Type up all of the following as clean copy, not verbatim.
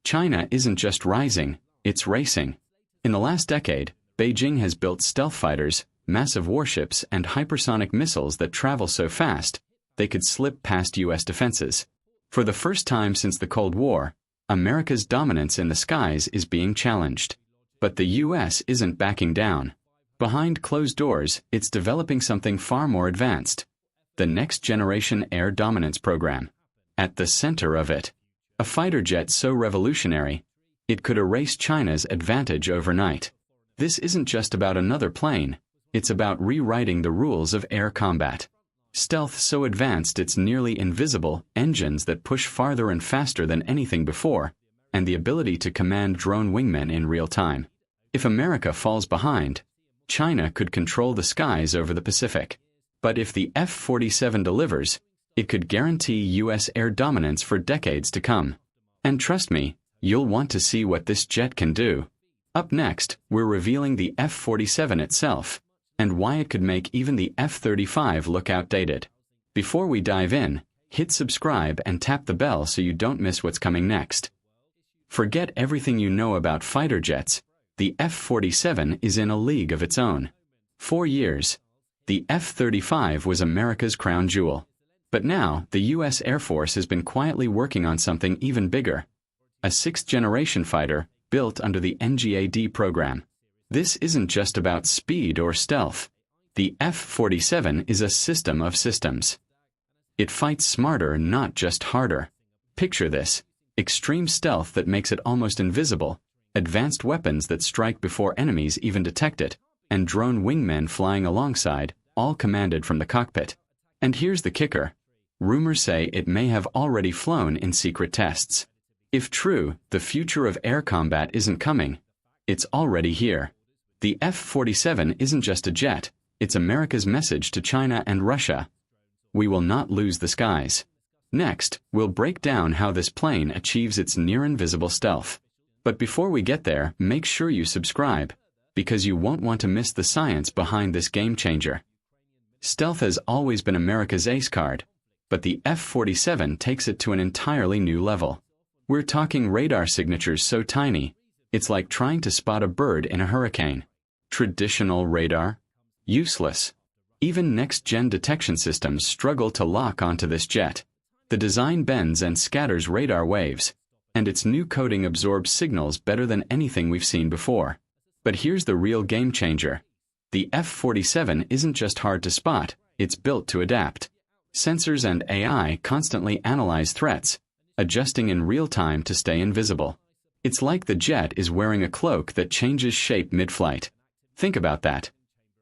China isn't just rising, it's racing. In the last decade, Beijing has built stealth fighters, massive warships, and hypersonic missiles that travel so fast, they could slip past U.S. defenses. For the first time since the Cold War, America's dominance in the skies is being challenged. But the U.S. isn't backing down. Behind closed doors, it's developing something far more advanced. The Next Generation Air Dominance Program. At the center of it, a fighter jet so revolutionary, it could erase China's advantage overnight. This isn't just about another plane, it's about rewriting the rules of air combat. Stealth so advanced it's nearly invisible, engines that push farther and faster than anything before, and the ability to command drone wingmen in real time. If America falls behind, China could control the skies over the Pacific. But if the F-47 delivers, it could guarantee U.S. air dominance for decades to come. And trust me, you'll want to see what this jet can do. Up next, we're revealing the F-47 itself, and why it could make even the F-35 look outdated. Before we dive in, hit subscribe and tap the bell so you don't miss what's coming next. Forget everything you know about fighter jets, the F-47 is in a league of its own. For years, the F-35 was America's crown jewel. But now, the U.S. Air Force has been quietly working on something even bigger. A sixth-generation fighter, built under the NGAD program. This isn't just about speed or stealth. The F-47 is a system of systems. It fights smarter, not just harder. Picture this: extreme stealth that makes it almost invisible, advanced weapons that strike before enemies even detect it, and drone wingmen flying alongside, all commanded from the cockpit. And here's the kicker. Rumors say it may have already flown in secret tests. If true, the future of air combat isn't coming. It's already here. The F-47 isn't just a jet, it's America's message to China and Russia. We will not lose the skies. Next, we'll break down how this plane achieves its near-invisible stealth. But before we get there, make sure you subscribe, because you won't want to miss the science behind this game-changer. Stealth has always been America's ace card, but the F-47 takes it to an entirely new level. We're talking radar signatures so tiny, it's like trying to spot a bird in a hurricane. Traditional radar? Useless. Even next-gen detection systems struggle to lock onto this jet. The design bends and scatters radar waves, and its new coating absorbs signals better than anything we've seen before. But here's the real game-changer. The F-47 isn't just hard to spot, it's built to adapt. Sensors and AI constantly analyze threats, adjusting in real time to stay invisible. It's like the jet is wearing a cloak that changes shape mid-flight. Think about that.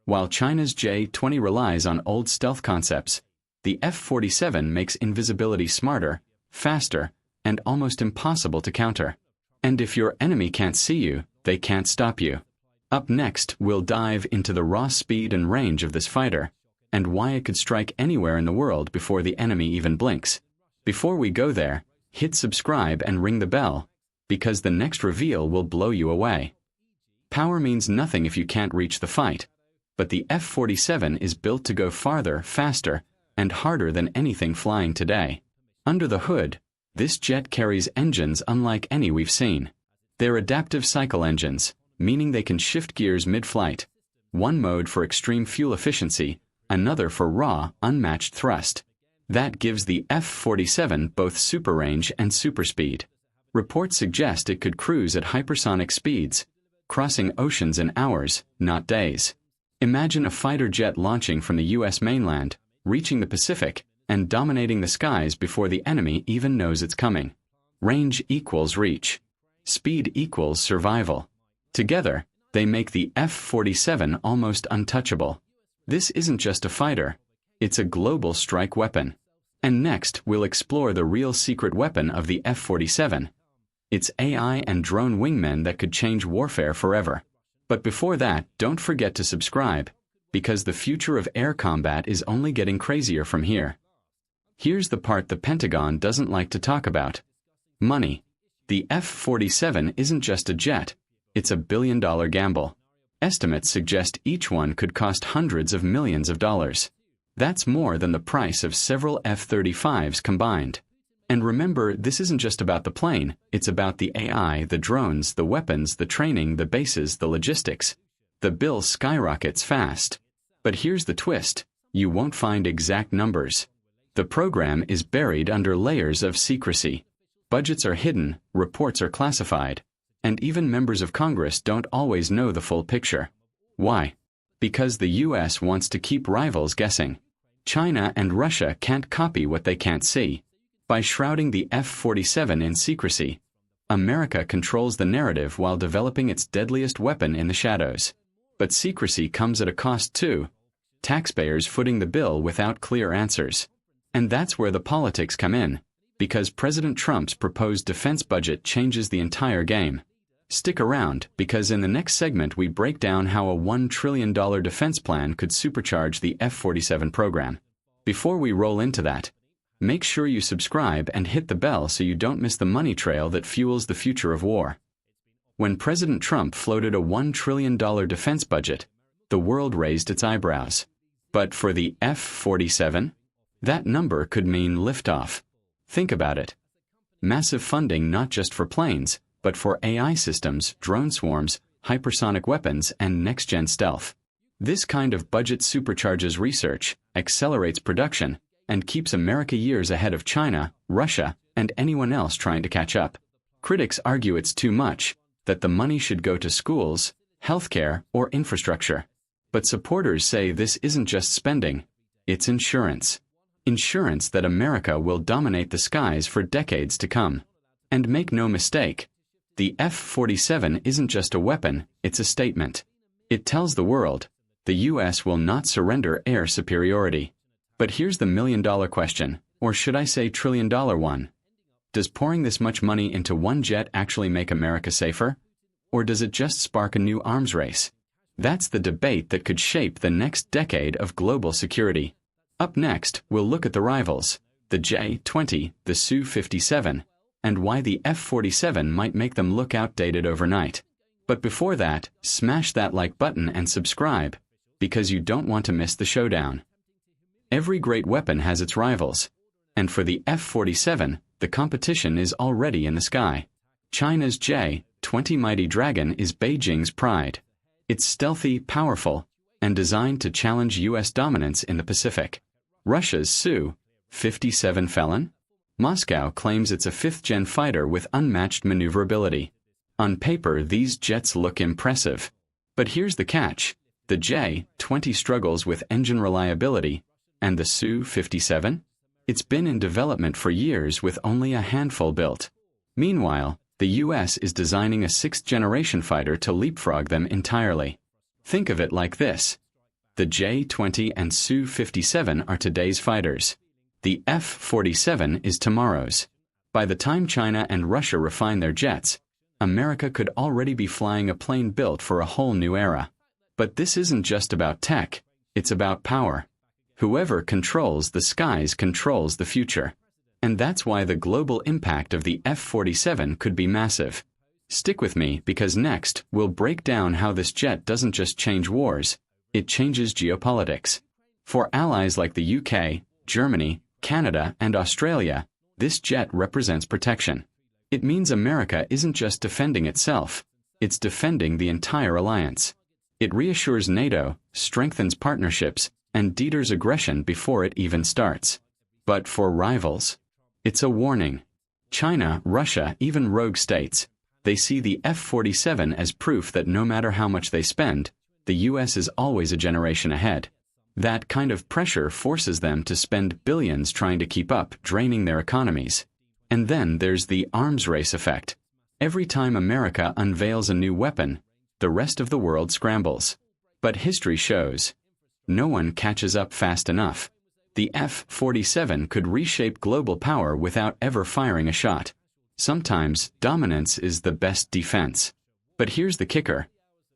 While China's J-20 relies on old stealth concepts, the F-47 makes invisibility smarter, faster, and almost impossible to counter. And if your enemy can't see you, they can't stop you. Up next, we'll dive into the raw speed and range of this fighter, and why it could strike anywhere in the world before the enemy even blinks. Before we go there, hit subscribe and ring the bell, because the next reveal will blow you away. Power means nothing if you can't reach the fight, but the F-47 is built to go farther, faster, and harder than anything flying today. Under the hood, this jet carries engines unlike any we've seen. They're adaptive cycle engines, meaning they can shift gears mid-flight. One mode for extreme fuel efficiency, another for raw, unmatched thrust. That gives the F-47 both super range and super speed. Reports suggest it could cruise at hypersonic speeds, crossing oceans in hours, not days. Imagine a fighter jet launching from the U.S. mainland, reaching the Pacific, and dominating the skies before the enemy even knows it's coming. Range equals reach. Speed equals survival. Together, they make the F-47 almost untouchable. This isn't just a fighter, it's a global strike weapon. And next, we'll explore the real secret weapon of the F-47. It's AI and drone wingmen that could change warfare forever. But before that, don't forget to subscribe, because the future of air combat is only getting crazier from here. Here's the part the Pentagon doesn't like to talk about. Money. The F-47 isn't just a jet, it's a billion-dollar gamble. Estimates suggest each one could cost hundreds of millions of dollars. That's more than the price of several F-35s combined. And remember, this isn't just about the plane, it's about the AI, the drones, the weapons, the training, the bases, the logistics. The bill skyrockets fast. But here's the twist: you won't find exact numbers. The program is buried under layers of secrecy. Budgets are hidden, reports are classified, and even members of Congress don't always know the full picture. Why? Because the US wants to keep rivals guessing. China and Russia can't copy what they can't see. By shrouding the F-47 in secrecy, America controls the narrative while developing its deadliest weapon in the shadows. But secrecy comes at a cost too. Taxpayers footing the bill without clear answers. And that's where the politics come in, because President Trump's proposed defense budget changes the entire game. Stick around, because in the next segment we break down how a $1 trillion defense plan could supercharge the F-47 program. Before we roll into that, make sure you subscribe and hit the bell so you don't miss the money trail that fuels the future of war. When President Trump floated a $1 trillion defense budget, the world raised its eyebrows. But for the F-47? That number could mean liftoff. Think about it. Massive funding not just for planes, but for AI systems, drone swarms, hypersonic weapons, and next-gen stealth. This kind of budget supercharges research, accelerates production, and keeps America years ahead of China, Russia, and anyone else trying to catch up. Critics argue it's too much, that the money should go to schools, healthcare, or infrastructure. But supporters say this isn't just spending, it's insurance. Insurance that America will dominate the skies for decades to come. And make no mistake, the F-47 isn't just a weapon, it's a statement. It tells the world, the US will not surrender air superiority. But here's the million-dollar question, or should I say trillion-dollar one. Does pouring this much money into one jet actually make America safer? Or does it just spark a new arms race? That's the debate that could shape the next decade of global security. Up next, we'll look at the rivals, the J-20, the Su-57, and why the F-47 might make them look outdated overnight. But before that, smash that like button and subscribe, because you don't want to miss the showdown. Every great weapon has its rivals. And for the F-47, the competition is already in the sky. China's J-20 Mighty Dragon is Beijing's pride. It's stealthy, powerful, and designed to challenge US dominance in the Pacific. Russia's Su-57 Felon? Moscow claims it's a fifth-gen fighter with unmatched maneuverability. On paper, these jets look impressive. But here's the catch. The J-20 struggles with engine reliability, and the Su-57? It's been in development for years with only a handful built. Meanwhile, the US is designing a sixth-generation fighter to leapfrog them entirely. Think of it like this. The J-20 and Su-57 are today's fighters. The F-47 is tomorrow's. By the time China and Russia refine their jets, America could already be flying a plane built for a whole new era. But this isn't just about tech, it's about power. Whoever controls the skies controls the future. And that's why the global impact of the F-47 could be massive. Stick with me, because next, we'll break down how this jet doesn't just change wars, it changes geopolitics. For allies like the UK, Germany, Canada, and Australia, this jet represents protection. It means America isn't just defending itself, it's defending the entire alliance. It reassures NATO, strengthens partnerships, and deters aggression before it even starts. But for rivals, it's a warning. China, Russia, even rogue states, they see the F-47 as proof that no matter how much they spend, the US is always a generation ahead. That kind of pressure forces them to spend billions trying to keep up, draining their economies. And then there's the arms race effect. Every time America unveils a new weapon, the rest of the world scrambles. But history shows, no one catches up fast enough. The F-47 could reshape global power without ever firing a shot. Sometimes, dominance is the best defense. But here's the kicker.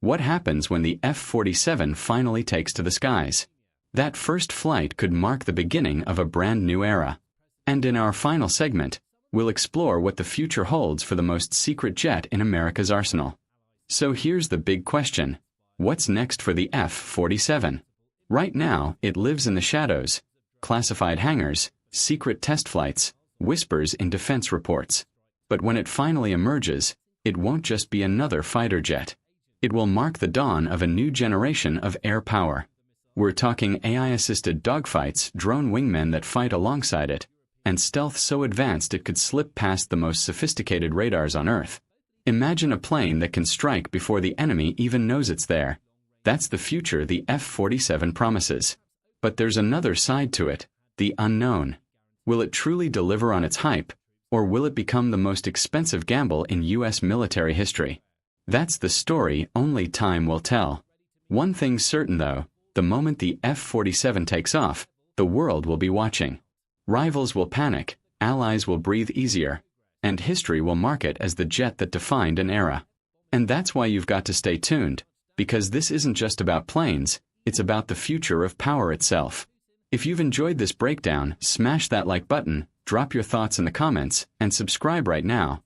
What happens when the F-47 finally takes to the skies? That first flight could mark the beginning of a brand new era. And in our final segment, we'll explore what the future holds for the most secret jet in America's arsenal. So here's the big question. What's next for the F-47? Right now, it lives in the shadows. Classified hangars, secret test flights, whispers in defense reports. But when it finally emerges, it won't just be another fighter jet. It will mark the dawn of a new generation of air power. We're talking AI-assisted dogfights, drone wingmen that fight alongside it, and stealth so advanced it could slip past the most sophisticated radars on Earth. Imagine a plane that can strike before the enemy even knows it's there. That's the future the F-47 promises. But there's another side to it, the unknown. Will it truly deliver on its hype, or will it become the most expensive gamble in U.S. military history? That's the story only time will tell. One thing's certain though, the moment the F-47 takes off, the world will be watching. Rivals will panic, allies will breathe easier, and history will mark it as the jet that defined an era. And that's why you've got to stay tuned, because this isn't just about planes, it's about the future of power itself. If you've enjoyed this breakdown, smash that like button, drop your thoughts in the comments, and subscribe right now,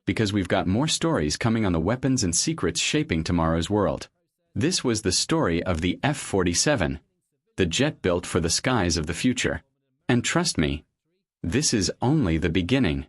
because we've got more stories coming on the weapons and secrets shaping tomorrow's world. This was the story of the F-47, the jet built for the skies of the future. And trust me, this is only the beginning.